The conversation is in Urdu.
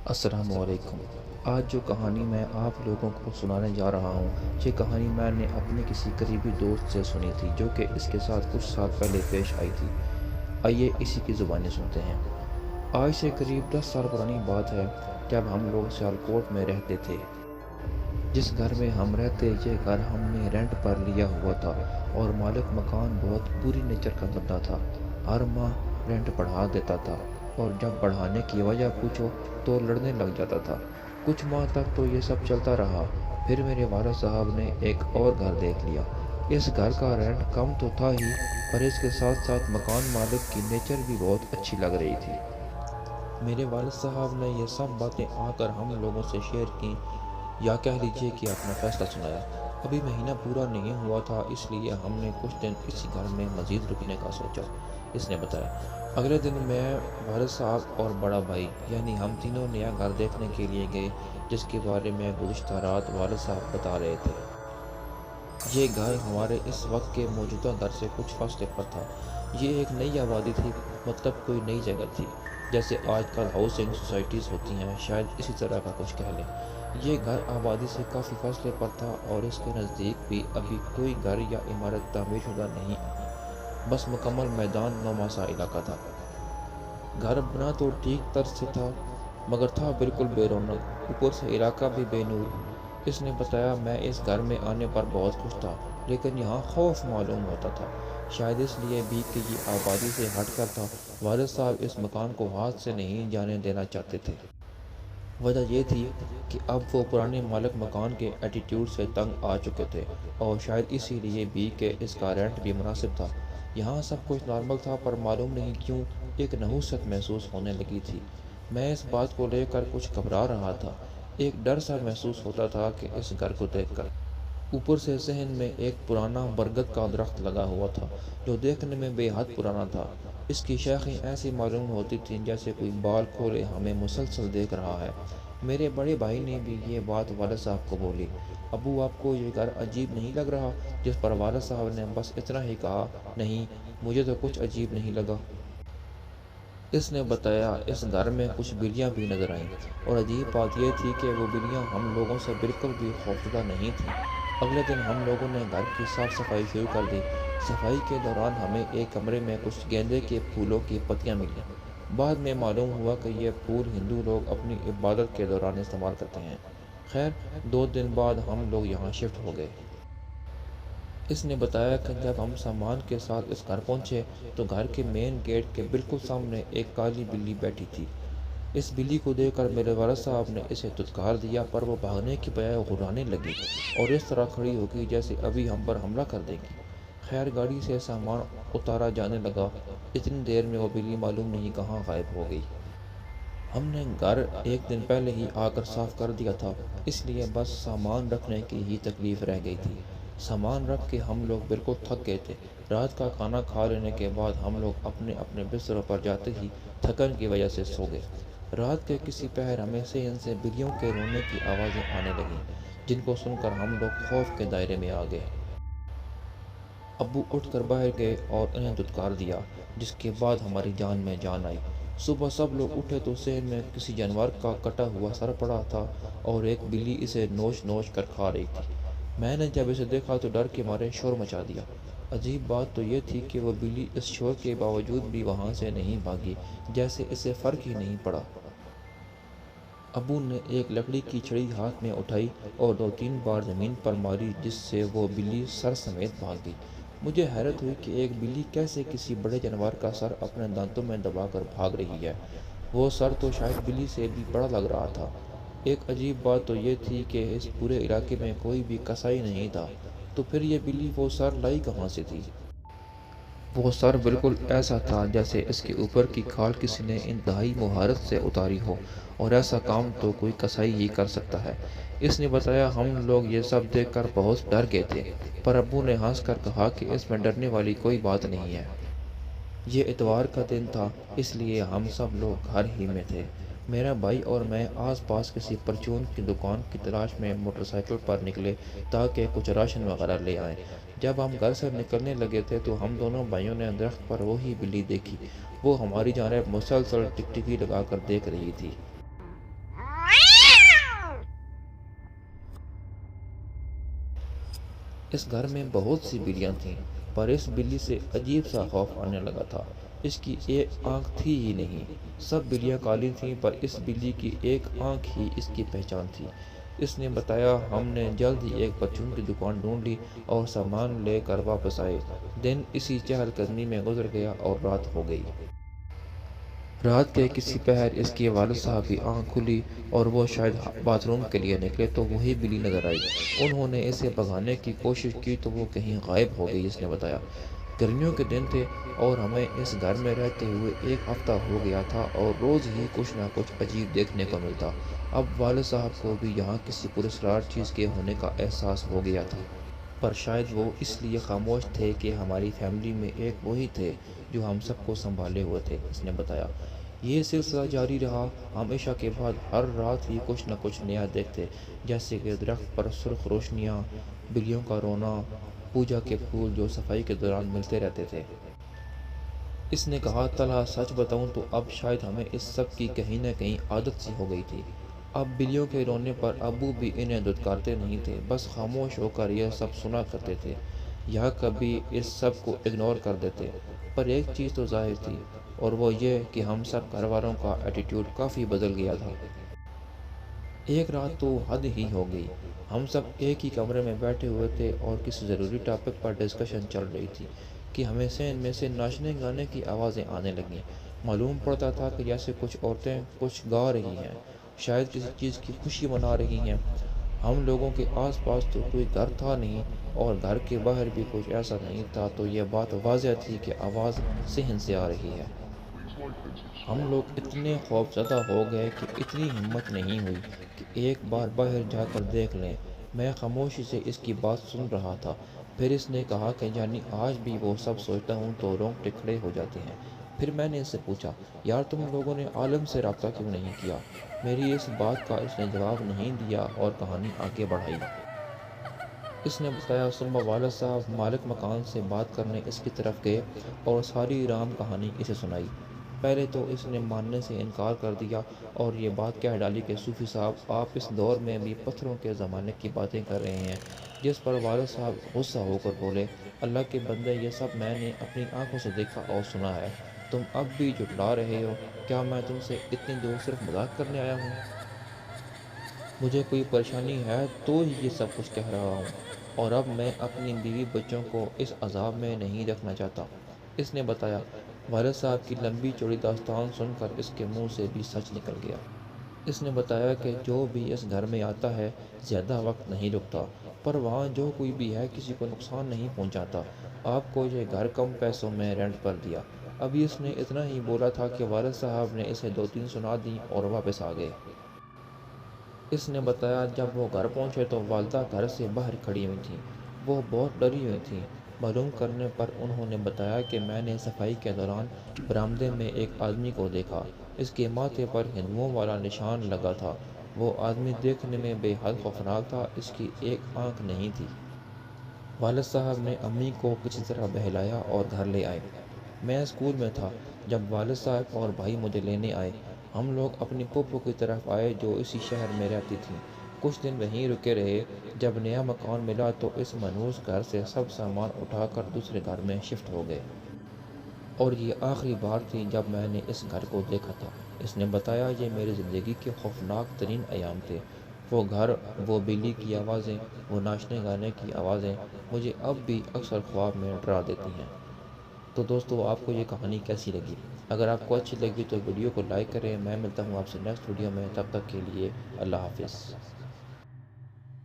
السلام علیکم۔ آج جو کہانی میں آپ لوگوں کو سنانے جا رہا ہوں، یہ کہانی میں نے اپنے کسی قریبی دوست سے سنی تھی جو کہ اس کے ساتھ کچھ سال پہلے پیش آئی تھی۔ آئیے اسی کی زبانی سنتے ہیں۔ آج سے قریب 10 سال پرانی بات ہے، جب ہم لوگ سیالکوٹ میں رہتے تھے۔ جس گھر میں ہم رہتے، یہ گھر ہم نے رینٹ پر لیا ہوا تھا اور مالک مکان بہت بری نیچر کا بندہ تھا۔ ہر ماہ رینٹ بڑھا دیتا تھا اور جب بڑھانے کی وجہ پوچھو تو لڑنے لگ جاتا تھا۔ کچھ ماہ تک تو یہ سب چلتا رہا، پھر میرے والد صاحب نے ایک اور گھر دیکھ لیا۔ اس گھر کا رینٹ کم تو تھا ہی، پر اس کے ساتھ ساتھ مکان مالک کی نیچر بھی بہت اچھی لگ رہی تھی۔ میرے والد صاحب نے یہ سب باتیں آ کر ہم لوگوں سے شیئر کی، یا کہہ لیجیے کہ اپنا فیصلہ سنایا۔ ابھی مہینہ پورا نہیں ہوا تھا، اس لیے ہم نے کچھ دن اسی گھر میں مزید رکنے کا سوچا، اس نے بتایا۔ اگلے دن میں، والد صاحب اور بڑا بھائی یعنی ہم تینوں نیا گھر دیکھنے کے لیے گئے، جس کے بارے میں گزشتہ رات والد صاحب بتا رہے تھے۔ یہ گھر ہمارے اس وقت کے موجودہ گھر سے کچھ فاصلے پر تھا۔ یہ ایک نئی آبادی تھی، مطلب کوئی نئی جگہ تھی، جیسے آج کل ہاؤسنگ سوسائٹیز ہوتی ہیں، شاید اسی طرح کا کچھ کہہ لیں۔ یہ گھر آبادی سے کافی فاصلے پر تھا اور اس کے نزدیک بھی ابھی کوئی گھر یا عمارت تعمیر شدہ نہیں، بس مکمل میدان نما سا علاقہ تھا۔ گھر بنا تو ٹھیک طرز سے تھا، مگر تھا بالکل بے رونق، اوپر سے علاقہ بھی بے نور۔ اس نے بتایا، میں اس گھر میں آنے پر بہت خوش تھا، لیکن یہاں خوف معلوم ہوتا تھا، شاید اس لیے بھی کہ یہ آبادی سے ہٹ کر تھا۔ والد صاحب اس مکان کو ہاتھ سے نہیں جانے دینا چاہتے تھے۔ وجہ یہ تھی کہ اب وہ پرانے مالک مکان کے ایٹیٹیوڈ سے تنگ آ چکے تھے، اور شاید اسی لیے بھی کہ اس کا رینٹ بھی مناسب تھا۔ یہاں سب کچھ نارمل تھا، پر معلوم نہیں کیوں ایک نحوست محسوس ہونے لگی تھی۔ میں اس بات کو لے کر کچھ گھبرا رہا تھا، ایک ڈر سا محسوس ہوتا تھا کہ اس گھر کو دیکھ کر۔ اوپر سے ذہن میں ایک پرانا برگد کا درخت لگا ہوا تھا، جو دیکھنے میں بے حد پرانا تھا۔ اس کی شاخیں ایسی معلوم ہوتی تھیں جیسے کوئی بال کھولے ہمیں مسلسل دیکھ رہا ہے۔ میرے بڑے بھائی نے بھی یہ بات والد صاحب کو بولی۔ ابو، آپ کو یہ گھر عجیب نہیں لگ رہا؟ جس پر والد صاحب نے بس اتنا ہی کہا، نہیں، مجھے تو کچھ عجیب نہیں لگا۔ اس نے بتایا، اس گھر میں کچھ بلیاں بھی نظر آئیں، اور عجیب بات یہ تھی کہ وہ بلیاں ہم لوگوں سے بالکل بھی خوفزدہ نہیں تھیں۔ اگلے دن ہم لوگوں نے گھر کی صاف صفائی شروع کر دی۔ صفائی کے دوران ہمیں ایک کمرے میں کچھ گیندے کے پھولوں کی پتیاں ملیں۔ بعد میں معلوم ہوا کہ یہ پھول ہندو لوگ اپنی عبادت کے دوران استعمال کرتے ہیں۔ خیر، 2 دن بعد ہم لوگ یہاں شفٹ ہو گئے۔ اس نے بتایا کہ جب ہم سامان کے ساتھ اس گھر پہنچے تو گھر کے مین گیٹ کے بالکل سامنے ایک کالی بلی بیٹھی تھی۔ اس بلی کو دیکھ کر میرے والد صاحب نے اسے دھتکار دیا، پر وہ بھاگنے کی بجائے گھرانے لگی اور اس طرح کھڑی ہو گئی جیسے ابھی ہم پر حملہ کر دے گی۔ خیر، گاڑی سے سامان اتارا جانے لگا، اتنی دیر میں وہ بلی معلوم نہیں کہاں غائب ہو گئی۔ ہم نے گھر ایک دن پہلے ہی آ کر صاف کر دیا تھا، اس لیے بس سامان رکھنے کی ہی تکلیف رہ گئی تھی۔ سامان رکھ کے ہم لوگ بالکل تھک گئے تھے۔ رات کا کھانا کھا لینے کے بعد ہم لوگ اپنے اپنے بستروں پر جاتے ہی تھکن کی وجہ سے سو گئے۔ رات کے کسی پہر ہمیں صحن سے بلیوں کے رونے کی آوازیں آنے لگیں، جن کو سن کر ہم لوگ خوف کے دائرے میں آ گئے۔ ابو اٹھ کر باہر گئے اور انہیں دھتکار دیا، جس کے بعد ہماری جان میں جان آئی۔ صبح سب لوگ اٹھے تو صحن میں کسی جانور کا کٹا ہوا سر پڑا تھا اور ایک بلی اسے نوچ نوچ کر کھا رہی تھی۔ میں نے جب اسے دیکھا تو ڈر کے مارے شور مچا دیا۔ عجیب بات تو یہ تھی کہ وہ بلی اس شور کے باوجود بھی وہاں سے نہیں بھاگی، جیسے اسے فرق ہی نہیں پڑا۔ ابو نے ایک لکڑی کی چھڑی ہاتھ میں اٹھائی اور 2-3 بار زمین پر ماری، جس سے وہ بلی سر سمیت بھاگ گئی۔ مجھے حیرت ہوئی کہ ایک بلی کیسے کسی بڑے جانور کا سر اپنے دانتوں میں دبا کر بھاگ رہی ہے۔ وہ سر تو شاید بلی سے بھی بڑا لگ رہا تھا۔ ایک عجیب بات تو یہ تھی کہ اس پورے علاقے میں کوئی بھی کسائی نہیں تھا، تو پھر یہ بلی وہ سر لائی کہاں سے تھی؟ وہ سر بالکل ایسا تھا جیسے اس کے اوپر کی کھال کسی نے انتہائی مہارت سے اتاری ہو، اور ایسا کام تو کوئی کسائی ہی کر سکتا ہے۔ اس نے بتایا، ہم لوگ یہ سب دیکھ کر بہت ڈر گئے تھے، پر ابو نے ہنس کر کہا کہ اس میں ڈرنے والی کوئی بات نہیں ہے۔ یہ اتوار کا دن تھا، اس لیے ہم سب لوگ گھر ہی میں تھے۔ میرا بھائی اور میں آس پاس کسی پرچون کی دکان کی تلاش میں موٹر سائیکل پر نکلے تاکہ کچھ راشن وغیرہ لے آئیں۔ جب ہم گھر سے نکلنے لگے تھے تو ہم دونوں بھائیوں نے درخت پر وہی بلی دیکھی۔ وہ ہماری جانب مسلسل ٹکٹکی لگا کر دیکھ رہی تھی۔ اس گھر میں بہت سی بلیاں تھیں، پر اس بلی سے عجیب سا خوف آنے لگا تھا۔ اس کی ایک آنکھ تھی ہی نہیں، سب بلیاں کالی تھیں، پر اس بلی کی ایک آنکھ ہی اس کی پہچان تھی۔ اس نے بتایا، ہم نے جلد ہی ایک پرچون کی دکان ڈھونڈ لی اور سامان لے کر واپس آئے۔ دن اسی چہل قدمی میں گزر گیا اور رات ہو گئی۔ رات کے کسی پہر اس کے والد صاحب کی آنکھ کھلی اور وہ شاید باتھ روم کے لیے نکلے تو وہی بلی نظر آئی۔ انہوں نے اسے بھگانے کی کوشش کی تو وہ کہیں غائب ہو گئی۔ اس نے بتایا، گرمیوں کے دن تھے اور ہمیں اس گھر میں رہتے ہوئے ایک ہفتہ ہو گیا تھا اور روز ہی کچھ نہ کچھ عجیب دیکھنے کو ملتا۔ اب والد صاحب کو بھی یہاں کسی پراسرار چیز کے ہونے کا احساس ہو گیا تھا، پر شاید وہ اس لیے خاموش تھے کہ ہماری فیملی میں ایک وہی تھے جو ہم سب کو سنبھالے ہوئے تھے۔ اس نے بتایا، یہ سلسلہ جاری رہا۔ ہم عشاء کے بعد ہر رات ہی کچھ نہ کچھ نیا دیکھتے، جیسے کہ درخت پر سرخ روشنیاں، بلیوں کا رونا، پوجا کے پھول جو صفائی کے دوران ملتے رہتے تھے۔ اس نے کہا، طلحہ سچ بتاؤں تو اب شاید ہمیں اس سب کی کہیں نہ کہیں عادت سی ہو گئی تھی۔ اب بلیوں کے رونے پر ابو بھی انہیں دھتکارتے نہیں تھے، بس خاموش ہو کر یہ سب سنا کرتے تھے یا کبھی اس سب کو اگنور کر دیتے۔ پر ایک چیز تو ظاہر تھی، اور وہ یہ کہ ہم سب گھر والوں کا ایٹیٹیوڈ کافی بدل گیا تھا۔ ایک رات تو حد ہی ہو گئی۔ ہم سب ایک ہی کمرے میں بیٹھے ہوئے تھے اور کسی ضروری ٹاپک پر ڈسکشن چل رہی تھی کہ ہمیں سین میں سے ناچنے گانے کی آوازیں آنے لگیں۔ معلوم پڑتا تھا کہ جیسے کچھ عورتیں کچھ گا رہی ہیں، شاید کسی چیز کی خوشی منا رہی ہیں۔ ہم لوگوں کے آس پاس تو کوئی گھر تھا نہیں اور گھر کے باہر بھی کچھ ایسا نہیں تھا، تو یہ بات واضح تھی کہ آواز صحن سے آ رہی ہے۔ ہم لوگ اتنے خوف زدہ ہو گئے کہ اتنی ہمت نہیں ہوئی کہ ایک بار باہر جا کر دیکھ لیں۔ میں خاموشی سے اس کی بات سن رہا تھا۔ پھر اس نے کہا کہ یعنی آج بھی وہ سب سوچتا ہوں تو رونگٹے کھڑے ہو جاتے ہیں۔ پھر میں نے اس سے پوچھا، یار تم لوگوں نے عالم سے رابطہ کیوں نہیں کیا؟ میری اس بات کا اس نے جواب نہیں دیا اور کہانی آگے بڑھائی۔ اس نے بتایا، صبح والد صاحب مالک مکان سے بات کرنے اس کی طرف گئے اور ساری رام کہانی اسے سنائی۔ پہلے تو اس نے ماننے سے انکار کر دیا اور یہ بات کہہ ڈالی کہ صوفی صاحب آپ اس دور میں بھی پتھروں کے زمانے کی باتیں کر رہے ہیں، جس پر والد صاحب غصہ ہو کر بولے، اللہ کے بندے یہ سب میں نے اپنی آنکھوں سے دیکھا اور سنا ہے، تم اب بھی جھٹلا رہے ہو؟ کیا میں تم سے اتنی دور صرف مذاق کرنے آیا ہوں؟ مجھے کوئی پریشانی ہے تو ہی یہ سب کچھ کہہ رہا ہوں، اور اب میں اپنی بیوی بچوں کو اس عذاب میں نہیں رکھنا چاہتا۔ اس نے بتایا، والد صاحب کی لمبی چوڑی داستان سن کر اس کے منہ سے بھی سچ نکل گیا۔ اس نے بتایا کہ جو بھی اس گھر میں آتا ہے زیادہ وقت نہیں رکتا، پر وہاں جو کوئی بھی ہے کسی کو نقصان نہیں پہنچاتا۔ آپ کو یہ گھر کم پیسوں میں رینٹ پر دیا۔ ابھی اس نے اتنا ہی بولا تھا کہ والد صاحب نے اسے 2-3 سنا دیں اور واپس آ گئے۔ اس نے بتایا، جب وہ گھر پہنچے تو والدہ گھر سے باہر کھڑی ہوئی تھیں۔ وہ بہت ڈری ہوئی تھیں۔ معلوم کرنے پر انہوں نے بتایا کہ میں نے صفائی کے دوران برآمدے میں ایک آدمی کو دیکھا۔ اس کے ماتھے پر ہندوؤں والا نشان لگا تھا۔ وہ آدمی دیکھنے میں بے حد خوفناک تھا، اس کی ایک آنکھ نہیں تھی۔ والد صاحب نے امی کو کسی طرح بہلایا اور گھر لے آئے۔ میں اسکول میں تھا جب والد صاحب اور بھائی مجھے لینے آئے۔ ہم لوگ اپنی پھوپھو کی طرف آئے جو اسی شہر میں رہتی تھیں۔ کچھ دن وہیں رکے رہے۔ جب نیا مکان ملا تو اس منحوس گھر سے سب سامان اٹھا کر دوسرے گھر میں شفٹ ہو گئے، اور یہ آخری بار تھی جب میں نے اس گھر کو دیکھا تھا۔ اس نے بتایا، یہ میری زندگی کے خوفناک ترین ایام تھے۔ وہ گھر، وہ بلی کی آوازیں، وہ ناچنے گانے کی آوازیں مجھے اب بھی اکثر خواب میں ڈرا دیتی ہیں۔ تو دوستو، آپ کو یہ کہانی کیسی لگی؟ اگر آپ کو اچھی لگی تو ویڈیو کو لائک کریں۔ میں ملتا ہوں آپ سے نیکسٹ ویڈیو میں، تب تک کے لیے اللہ حافظ۔